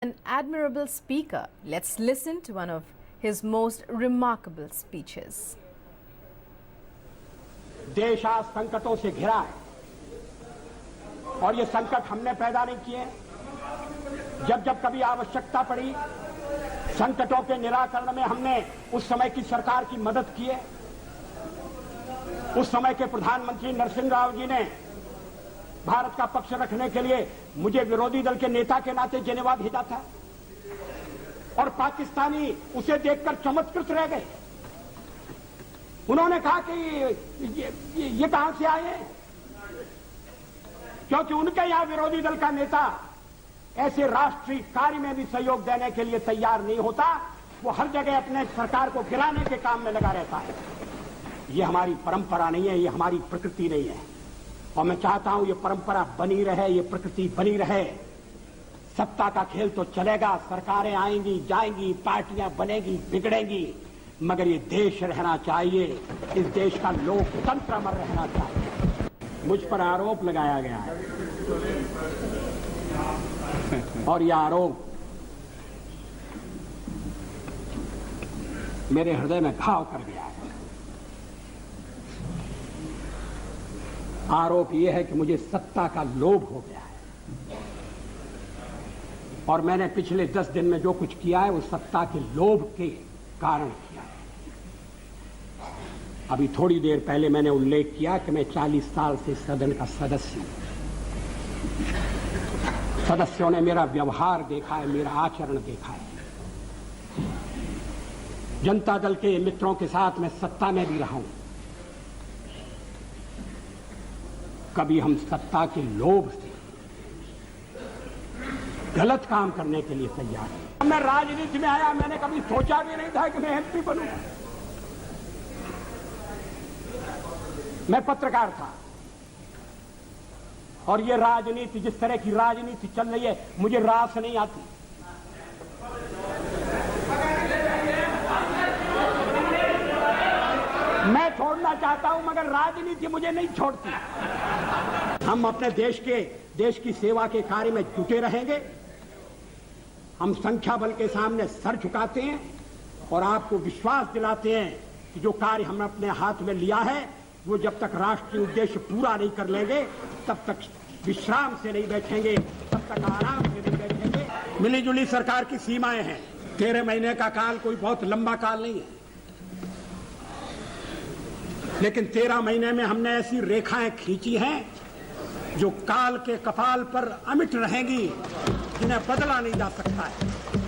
An admirable speaker. Let's listen to one of his most remarkable speeches. देश आज संकटों से घिरा है और ये संकट हमने पैदा नहीं किए। जब जब कभी आवश्यकता पड़ी संकटों के निराकरण में हमने उस समय की सरकार की मदद की है। उस समय के प्रधानमंत्री नरसिंह राव जी ने भारत का पक्ष रखने के लिए मुझे विरोधी दल के नेता के नाते जेनेवा भेजा था और पाकिस्तानी उसे देखकर चमत्कृत रह गए। उन्होंने कहा कि ये कहां से आए हैं, क्योंकि उनके यहां विरोधी दल का नेता ऐसे राष्ट्रीय कार्य में भी सहयोग देने के लिए तैयार नहीं होता। वो हर जगह अपने सरकार को गिराने के काम में लगा रहता है। ये हमारी परंपरा नहीं है, ये हमारी प्रकृति नहीं है और मैं चाहता हूं ये परंपरा बनी रहे, ये प्रकृति बनी रहे। सत्ता का खेल तो चलेगा, सरकारें आएंगी जाएंगी, पार्टियां बनेगी बिगड़ेंगी, मगर ये देश रहना चाहिए। इस देश का लोकतंत्र अमर रहना चाहिए। मुझ पर आरोप लगाया गया है और यह आरोप मेरे हृदय में घाव कर गया है। आरोप यह है कि मुझे सत्ता का लोभ हो गया है और मैंने पिछले 10 दिन में जो कुछ किया है वो सत्ता के लोभ के कारण किया है। अभी थोड़ी देर पहले मैंने उल्लेख किया कि मैं 40 साल से सदन का सदस्य हूं। सदस्यों ने मेरा व्यवहार देखा है, मेरा आचरण देखा है। जनता दल के मित्रों के साथ मैं सत्ता में भी रहा हूं। कभी हम सत्ता के लोभ से गलत काम करने के लिए तैयार हैं। मैं राजनीति में आया, मैंने कभी सोचा भी नहीं था कि मैं एमपी बनूंगा। मैं पत्रकार था और ये राजनीति, जिस तरह की राजनीति चल रही है, मुझे रास नहीं आती। मैं छोड़ना चाहता हूं मगर राजनीति मुझे नहीं छोड़ती। हम अपने देश की सेवा के कार्य में जुटे रहेंगे। हम संख्या बल के सामने सर झुकाते हैं और आपको विश्वास दिलाते हैं कि जो कार्य हमने अपने हाथ में लिया है वो जब तक राष्ट्रीय उद्देश्य पूरा नहीं कर लेंगे तब तक विश्राम से नहीं बैठेंगे, तब तक आराम से नहीं बैठेंगे। मिलीजुली सरकार की सीमाएं हैं। 13 महीने का काल कोई बहुत लंबा काल नहीं है, लेकिन 13 महीने में हमने ऐसी रेखाएं खींची हैं जो काल के कपाल पर अमिट रहेंगी, जिन्हें बदला नहीं जा सकता है।